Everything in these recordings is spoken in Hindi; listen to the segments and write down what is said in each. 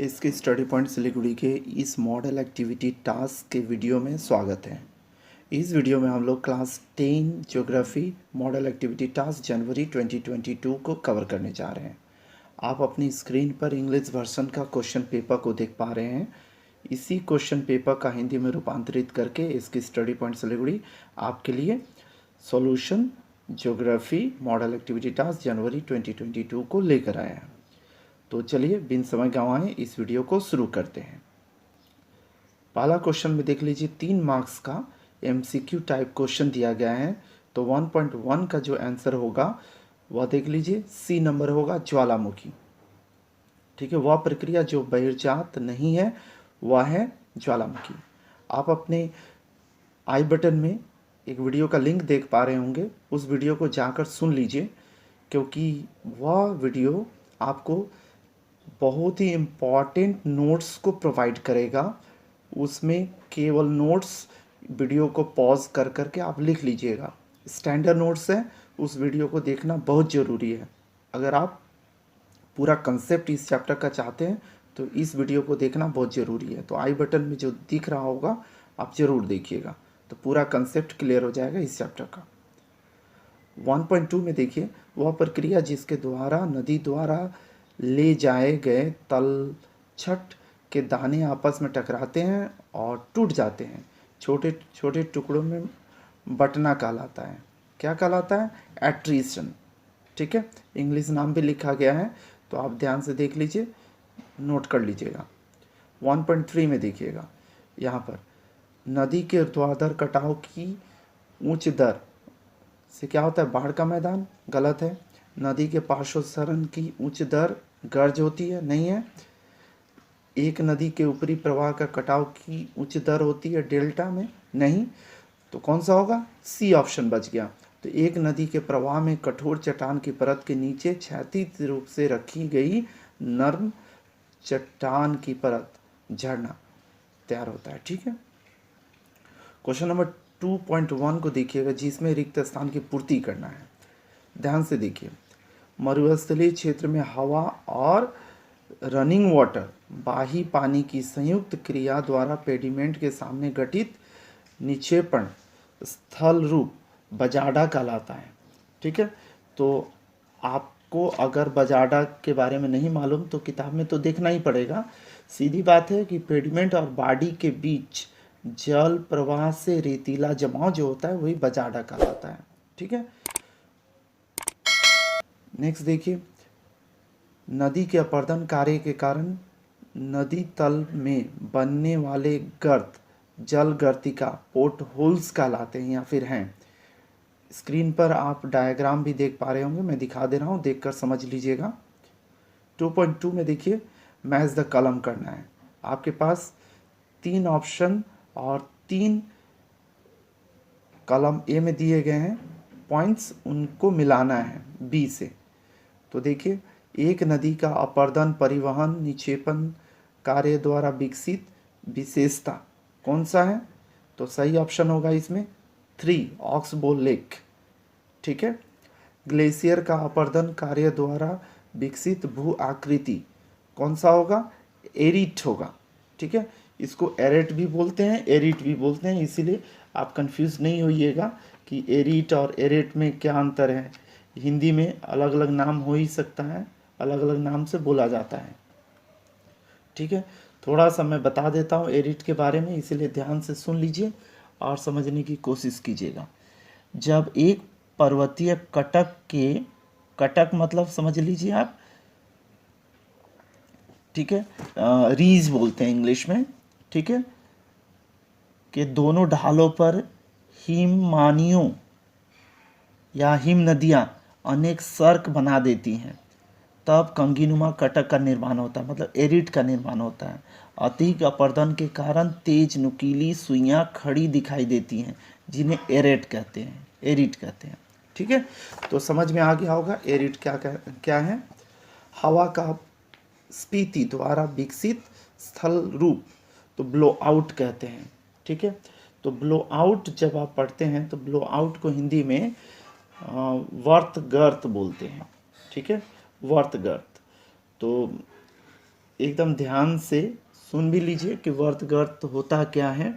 इसके स्टडी पॉइंट सिलीगुड़ी के इस मॉडल एक्टिविटी टास्क के वीडियो में स्वागत है। इस वीडियो में हम लोग class 10 geography model activity task जनवरी 2022 को कवर करने जा रहे हैं। आप अपनी स्क्रीन पर इंग्लिश वर्जन का क्वेश्चन पेपर को देख पा रहे हैं। इसी क्वेश्चन पेपर का हिंदी में रूपांतरित करके इसकी स्टडी पॉइंट सिलीगुड़ी आपके लिए solution geography model activity task जनवरी 2022 को लेकर आया है। तो चलिए बिन समय गंवाए इस वीडियो को शुरू करते हैं। पहला क्वेश्चन में देख लीजिए 3 मार्क्स का MCQ टाइप क्वेश्चन दिया गया है। तो 1.1 का जो आंसर होगा वह देख लीजिए सी नंबर होगा ज्वालामुखी। ठीक है, वह प्रक्रिया जो बहिर्जात नहीं है वह है ज्वालामुखी। आप अपने आई बटन में एक वीडियो का लिंक देख पा रहे होंगे, उस वीडियो को जाकर सुन लीजिए क्योंकि वह वीडियो आपको बहुत ही इम्पॉर्टेंट नोट्स को प्रोवाइड करेगा। उसमें केवल नोट्स वीडियो को पॉज कर करके आप लिख लीजिएगा। स्टैंडर्ड नोट्स है, उस वीडियो को देखना बहुत ज़रूरी है। अगर आप पूरा कंसेप्ट इस चैप्टर का चाहते हैं तो इस वीडियो को देखना बहुत ज़रूरी है। तो आई बटन में जो दिख रहा होगा आप ज़रूर देखिएगा, तो पूरा कंसेप्ट क्लियर हो जाएगा इस चैप्टर का। 1.2 में देखिए, वह प्रक्रिया जिसके द्वारा नदी द्वारा ले जाए गए तलछट के दाने आपस में टकराते हैं और टूट जाते हैं, छोटे छोटे टुकड़ों में बंटना कहलाता है। क्या कहलाता है? एट्रीशन। ठीक है, इंग्लिश नाम भी लिखा गया है, तो आप ध्यान से देख लीजिए, नोट कर लीजिएगा। 1.3 में देखिएगा, यहाँ पर नदी के ऊर्ध्वाधर कटाव की उच्च दर से क्या होता है? बाढ़ का मैदान। गलत है। नदी के पार्श्वसरण की उच्च दर गर्ज होती है, नहीं है। एक नदी के ऊपरी प्रवाह का कटाव की उच्च दर होती है डेल्टा में, नहीं। तो कौन सा होगा? सी ऑप्शन बच गया। तो एक नदी के प्रवाह में कठोर चट्टान की परत के नीचे क्षैतिज रूप से रखी गई नर्म चट्टान की परत, झरना तैयार होता है। ठीक है, क्वेश्चन नंबर 2.1 को देखिएगा, जिसमें रिक्त स्थान की पूर्ति करना है। ध्यान से देखिए, मरुस्थलीय क्षेत्र में हवा और रनिंग वाटर बाही पानी की संयुक्त क्रिया द्वारा पेडिमेंट के सामने गठित निक्षेपण स्थल रूप बजाडा कहलाता है। ठीक है, तो आपको अगर बजाडा के बारे में नहीं मालूम तो किताब में तो देखना ही पड़ेगा। सीधी बात है कि पेडिमेंट और बाडी के बीच जल प्रवाह से रेतीला जमाव जो होता है वही बजाडा कहलाता है। ठीक है, नेक्स्ट देखिए, नदी के अपर्दन कार्य के कारण नदी तल में बनने वाले गर्त जल गर्तिका पोर्ट होल्स कहलाते हैं या फिर हैं। स्क्रीन पर आप डायग्राम भी देख पा रहे होंगे, मैं दिखा दे रहा हूँ, देखकर समझ लीजिएगा। 2.2 में देखिए, मैच द कॉलम करना है। आपके पास 3 ऑप्शन और 3 कॉलम ए में दिए गए हैं, पॉइंट्स उनको मिलाना है बी से। तो देखिए, एक नदी का अपर्दन परिवहन निक्षेपण कार्य द्वारा विकसित विशेषता कौन सा है? तो सही ऑप्शन होगा इसमें 3, ऑक्सबोल लेक। ठीक है, ग्लेशियर का अपर्दन कार्य द्वारा विकसित भू आकृति कौन सा होगा? एरिट होगा। ठीक है, इसको एरेट भी बोलते हैं, एरिट भी बोलते हैं, इसीलिए आप कंफ्यूज नहीं होइएगा कि एरिट और एरेट में क्या अंतर है। हिंदी में अलग अलग नाम हो ही सकता है, अलग अलग नाम से बोला जाता है। ठीक है, थोड़ा सा मैं बता देता हूँ एरिट के बारे में, इसीलिए ध्यान से सुन लीजिए और समझने की कोशिश कीजिएगा। जब एक पर्वतीय कटक मतलब समझ लीजिए आप, ठीक है, रीज बोलते हैं इंग्लिश में, ठीक है, कि दोनों ढालों पर हिममानियों या हिम नदियाँ अनेक सर्क बना देती हैं, तब कंगीनुमा कटक का निर्माण होता है, मतलब एरिट का निर्माण होता है। अधिक अपर्दन के कारण तेज नुकीली सुइयां खड़ी दिखाई देती हैं, जिन्हें एरेट कहते हैं, एरिट कहते हैं। ठीक है, तो समझ में आ गया होगा एरिट क्या है। हवा का स्फीति द्वारा विकसित स्थल रूप तो ब्लो आउट कहते हैं। ठीक है, तो ब्लो आउट जब आप पढ़ते हैं तो ब्लो आउट को हिंदी में वर्त गर्त बोलते हैं। ठीक है, वर्त गर्त। तो एकदम ध्यान से सुन भी लीजिए कि वर्त गर्त होता क्या है,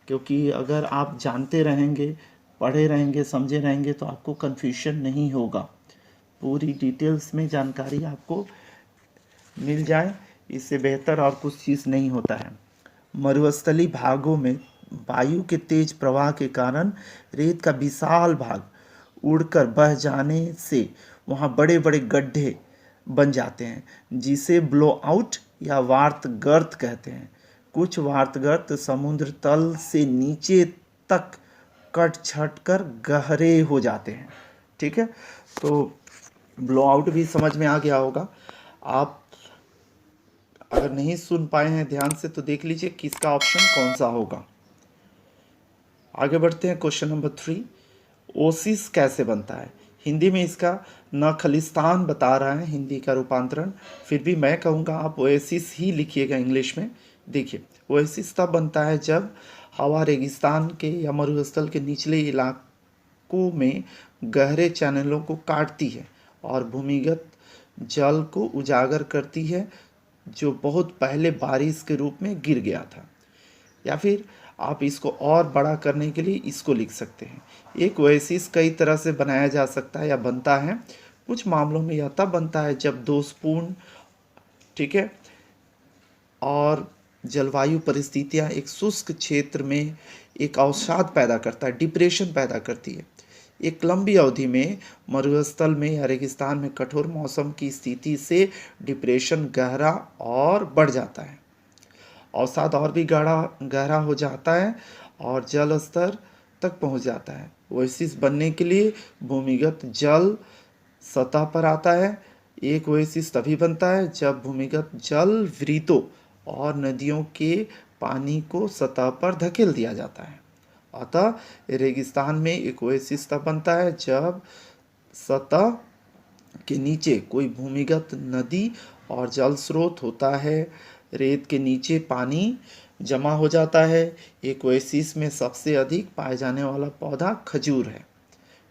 क्योंकि अगर आप जानते रहेंगे, पढ़े रहेंगे, समझे रहेंगे तो आपको कन्फ्यूजन नहीं होगा। पूरी डिटेल्स में जानकारी आपको मिल जाए, इससे बेहतर और कुछ चीज़ नहीं होता है। मरुस्थली भागों में वायु के तेज प्रवाह के कारण रेत का विशाल भाग उड़कर बह जाने से वहाँ बड़े बड़े गड्ढे बन जाते हैं, जिसे ब्लो आउट या वार्त गर्त कहते हैं। कुछ वार्त गर्त समुद्र तल से नीचे तक कट छट कर गहरे हो जाते हैं। ठीक है, तो ब्लो आउट भी समझ में आ गया होगा। आप अगर नहीं सुन पाए हैं ध्यान से तो देख लीजिए किसका ऑप्शन कौन सा होगा। आगे बढ़ते हैं क्वेश्चन नंबर 3। ओसिस कैसे बनता है? हिंदी में इसका न खलिस्तान बता रहा है हिंदी का रूपांतरण, फिर भी मैं कहूँगा आप ओएसिस ही लिखिएगा इंग्लिश में। देखिए, ओएसिस तब बनता है जब हवा रेगिस्तान के या मरुस्थल के निचले इलाकों में गहरे चैनलों को काटती है और भूमिगत जल को उजागर करती है, जो बहुत पहले बारिश के रूप में गिर गया था। या फिर आप इसको और बड़ा करने के लिए इसको लिख सकते हैं, एक ओएसिस कई तरह से बनाया जा सकता है या बनता है। कुछ मामलों में यह तब बनता है जब दोषपूर्ण, ठीक है, और जलवायु परिस्थितियां एक शुष्क क्षेत्र में एक अवसाद पैदा करता है, डिप्रेशन पैदा करती है। एक लंबी अवधि में मरुस्थल में या रेगिस्तान में कठोर मौसम की स्थिति से डिप्रेशन गहरा और बढ़ जाता है, अवसाद और भी गहरा हो जाता है और जल स्तर तक पहुंच जाता है। ओएसिस बनने के लिए भूमिगत जल सतह पर आता है। एक ओएसिस तभी बनता है जब भूमिगत जल वृतों और नदियों के पानी को सतह पर धकेल दिया जाता है। अतः रेगिस्तान में एक ओएसिस तब बनता है जब सतह के नीचे कोई भूमिगत नदी और जल स्रोत होता है, रेत के नीचे पानी जमा हो जाता है। एक ओएसिस में सबसे अधिक पाए जाने वाला पौधा खजूर है।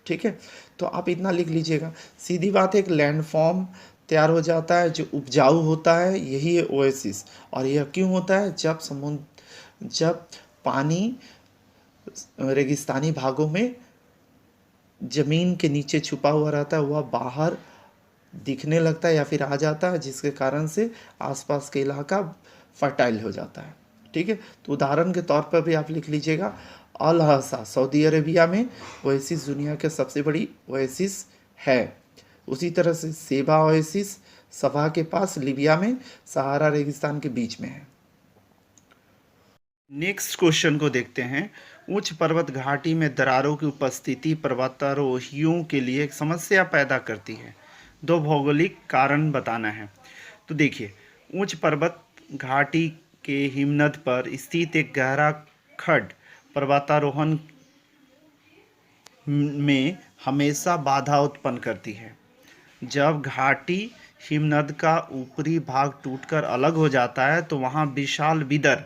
ठीक है, तो आप इतना लिख लीजिएगा। सीधी बात है, एक लैंडफॉर्म तैयार हो जाता है जो उपजाऊ होता है, यही है ओएसिस। और यह क्यों होता है? जब पानी रेगिस्तानी भागों में ज़मीन के नीचे छुपा हुआ रहता है, वह बाहर दिखने लगता है या फिर आ जाता है, जिसके कारण से आसपास के इलाका फर्टाइल हो जाता है। ठीक है, तो उदाहरण के तौर पर भी आप लिख लीजिएगा, अल हसा सऊदी अरेबिया में ओएसिस दुनिया के सबसे बड़ी ओएसिस है। उसी तरह से सेबा ओएसिस सबा के पास लिबिया में सहारा रेगिस्तान के बीच में है। नेक्स्ट क्वेश्चन को देखते हैं। उच्च पर्वत घाटी में दरारों की उपस्थिति पर्वतारोहियों के लिए एक समस्या पैदा करती है। दो भौगोलिक कारण बताना है। तो देखिए, उच्च पर्वत घाटी के हिमनद पर स्थित एक गहरा खड्ड पर्वतारोहण में हमेशा बाधा उत्पन्न करती है। जब घाटी हिमनद का ऊपरी भाग टूटकर अलग हो जाता है तो वहाँ विशाल विदर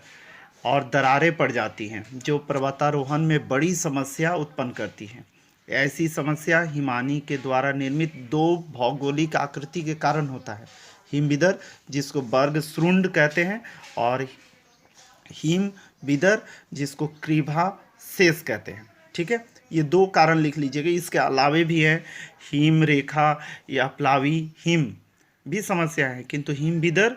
और दरारें पड़ जाती हैं, जो पर्वतारोहण में बड़ी समस्या उत्पन्न करती हैं। ऐसी समस्या हिमानी के द्वारा निर्मित दो भौगोलिक आकृति के कारण होता है, हिमविदर जिसको बर्ग श्रुंड कहते हैं और हिम विदर जिसको क्रीभा शेष कहते हैं। ठीक है, ये दो कारण लिख लीजिएगा। इसके अलावे भी है हिम रेखा या प्लावी हिम भी समस्या है, किंतु हिम विदर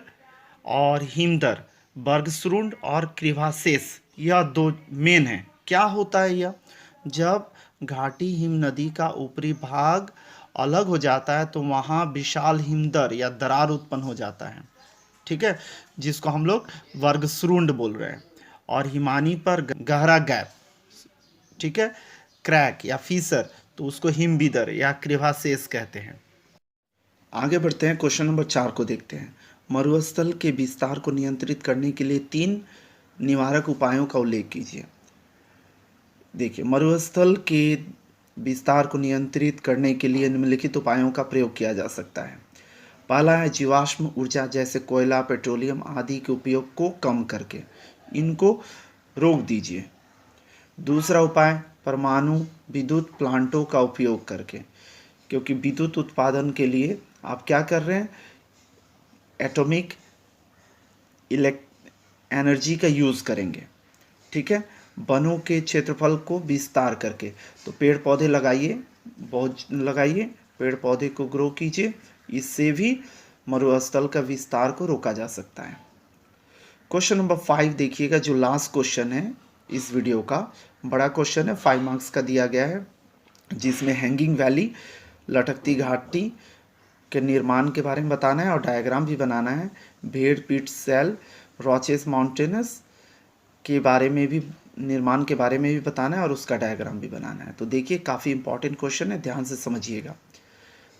और हिमदर, बर्गश्रुंड और क्रीभाशेष, यह दो मेन हैं। क्या होता है यह? जब घाटी हिम नदी का ऊपरी भाग अलग हो जाता है तो वहाँ विशाल हिमदर या दरार उत्पन्न हो जाता है। ठीक है, जिसको हम लोग वर्गश्रुंड बोल रहे हैं। और हिमानी पर गहरा गैप, ठीक है, क्रैक या फीसर, तो उसको हिमविदर या क्रीभाशेष कहते हैं। आगे बढ़ते हैं, क्वेश्चन नंबर 4 को देखते हैं। मरुस्थल के विस्तार को नियंत्रित करने के लिए 3 निवारक उपायों का उल्लेख कीजिए। देखिए, मरुस्थल के विस्तार को नियंत्रित करने के लिए निम्नलिखित उपायों का प्रयोग किया जा सकता है। पहला है जीवाश्म ऊर्जा जैसे कोयला, पेट्रोलियम आदि के उपयोग को कम करके इनको रोक दीजिए। दूसरा उपाय, परमाणु विद्युत प्लांटों का उपयोग करके, क्योंकि विद्युत उत्पादन के लिए आप क्या कर रहे हैं, एटॉमिक एनर्जी का यूज़ करेंगे। ठीक है, वनों के क्षेत्रफल को विस्तार करके। तो पेड़ पौधे लगाइए, बहुत लगाइए, पेड़ पौधे को ग्रो कीजिए, इससे भी मरुस्थल का विस्तार को रोका जा सकता है। क्वेश्चन नंबर 5 देखिएगा, जो लास्ट क्वेश्चन है इस वीडियो का, बड़ा क्वेश्चन है, 5 मार्क्स का दिया गया है, जिसमें हैंगिंग वैली, लटकती घाटी के निर्माण के बारे में बताना है और डायग्राम भी बनाना है। भेड़ पीट सेल, रॉचेस माउंटेन्स के बारे में भी, निर्माण के बारे में भी बताना है और उसका डायग्राम भी बनाना है। तो देखिए, काफ़ी इंपॉर्टेंट क्वेश्चन है, ध्यान से समझिएगा।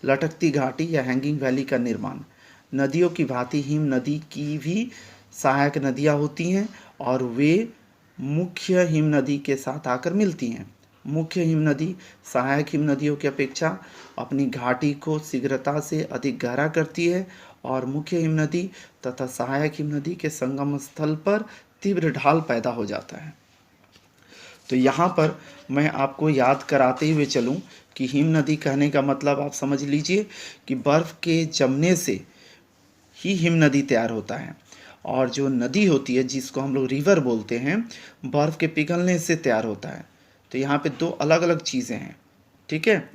लटकती घाटी या हैंगिंग वैली का निर्माण। नदियों की भांति हिम नदी की भी सहायक नदियाँ होती हैं और वे मुख्य हिम नदी के साथ आकर मिलती हैं। मुख्य हिम नदी सहायक हिम नदियों की अपेक्षा अपनी घाटी को शीघ्रता से अधिक गहरा करती है और मुख्य हिम नदी तथा सहायक हिम नदी के संगम स्थल पर तीव्र ढाल पैदा हो जाता है। तो यहाँ पर मैं आपको याद कराते हुए चलूँ कि हिम नदी कहने का मतलब आप समझ लीजिए कि बर्फ़ के जमने से ही हिम नदी तैयार होता है, और जो नदी होती है जिसको हम लोग रिवर बोलते हैं, बर्फ़ के पिघलने से तैयार होता है। तो यहाँ पे दो अलग अलग चीज़ें हैं। ठीक है,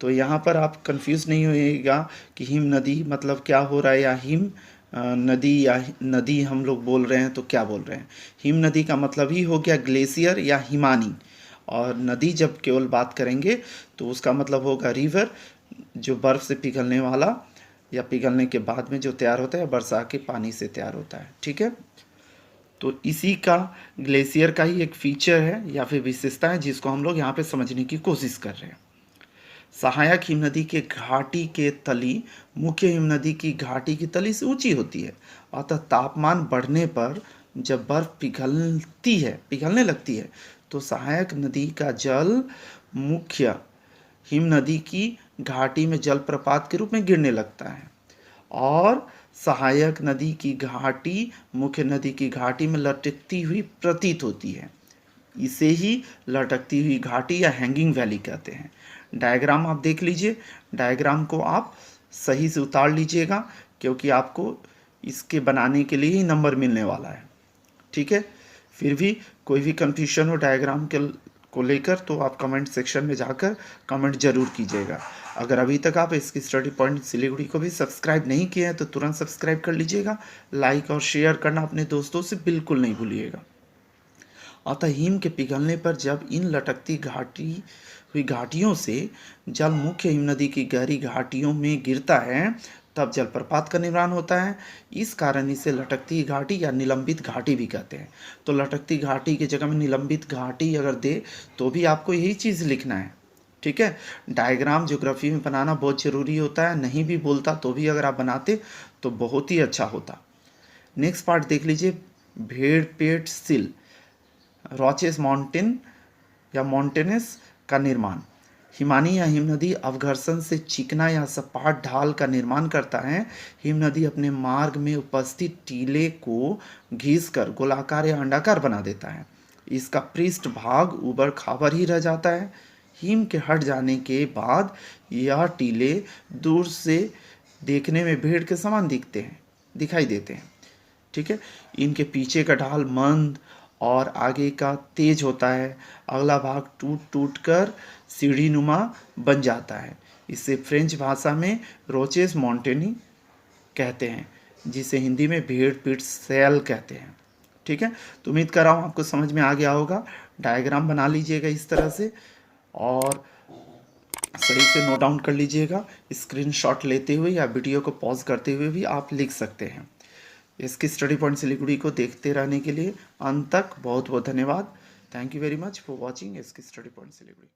तो यहाँ पर आप कंफ्यूज नहीं होइएगा कि हिम नदी मतलब क्या हो रहा है, या हिम नदी, या नदी हम लोग बोल रहे हैं तो क्या बोल रहे हैं। हिम नदी का मतलब ही हो गया ग्लेशियर या हिमानी, और नदी जब केवल बात करेंगे तो उसका मतलब होगा रिवर, जो बर्फ़ से पिघलने वाला या पिघलने के बाद में जो तैयार होता है, बरसा के पानी से तैयार होता है। ठीक है, तो इसी का, ग्लेशियर का ही एक फीचर है या फिर विशेषता है, जिसको हम लोग यहाँ पे समझने की कोशिश कर रहे हैं। सहायक हिम नदी के घाटी के तली मुख्य हिम नदी की घाटी की तली से ऊंची होती है, अतः तापमान बढ़ने पर जब बर्फ पिघलने लगती है तो सहायक नदी का जल मुख्य हिम नदी की घाटी में जलप्रपात के रूप में गिरने लगता है, और सहायक नदी की घाटी मुख्य नदी की घाटी में लटकती हुई प्रतीत होती है। इसे ही लटकती हुई घाटी या हैंगिंग वैली कहते हैं। डायग्राम आप देख लीजिए, डायग्राम को आप सही से उतार लीजिएगा, क्योंकि आपको इसके बनाने के लिए ही नंबर मिलने वाला है। ठीक है, फिर भी कोई भी कंफ्यूजन हो डायग्राम को लेकर तो आप कमेंट सेक्शन में जाकर कमेंट जरूर कीजिएगा। अगर अभी तक आप इसकी स्टडी पॉइंट सिलीगुड़ी को भी सब्सक्राइब नहीं किए हैं तो तुरंत सब्सक्राइब कर लीजिएगा। लाइक और शेयर करना अपने दोस्तों से बिल्कुल नहीं भूलिएगा। अतः हिम के पिघलने पर जब इन लटकती हुई घाटियों से जल मुख्य हिम नदी की गहरी घाटियों में गिरता है, तब जलप्रपात का निर्माण होता है। इस कारण इसे लटकती घाटी या निलंबित घाटी भी कहते हैं। तो लटकती घाटी की जगह में निलंबित घाटी अगर दे तो भी आपको यही चीज़ लिखना है। ठीक है, डायग्राम ज्योग्राफी में बनाना बहुत ज़रूरी होता है, नहीं भी बोलता तो भी अगर आप बनाते तो बहुत ही अच्छा होता। नेक्स्ट पार्ट देख लीजिए, भेड़ पेट सिल, रॉचेस माउंटेन या माउंटेनेस का निर्माण। हिमानी या हिम नदी अवघर्षण से चिकना या सपाट ढाल का निर्माण करता है। हिम नदी अपने मार्ग में उपस्थित टीले को घिसकर गोलाकार या अंडाकार बना देता है। इसका पृष्ठ भाग ऊबड़ खाबड़ ही रह जाता है। हिम के हट जाने के बाद यह टीले दूर से देखने में भेड़ के समान दिखाई देते हैं। ठीक है, इनके पीछे का ढाल मंद और आगे का तेज होता है। अगला भाग टूट टूट कर सीढ़ी नुमा बन जाता है। इसे फ्रेंच भाषा में रोचेस माउंटेनी कहते हैं, जिसे हिंदी में भेड़ पीट सेल कहते हैं। ठीक है, तो उम्मीद कर रहा हूँ आपको समझ में आ गया होगा। डायग्राम बना लीजिएगा इस तरह से और सही से नोट डाउन कर लीजिएगा। स्क्रीनशॉट लेते हुए या वीडियो को पॉज करते हुए भी आप लिख सकते हैं। इसकी स्टडी पॉइंट सिलीगुड़ी को देखते रहने के लिए अंत तक बहुत बहुत धन्यवाद। Thank you very much for watching इसकी स्टडी पॉइंट सिलीगुड़ी।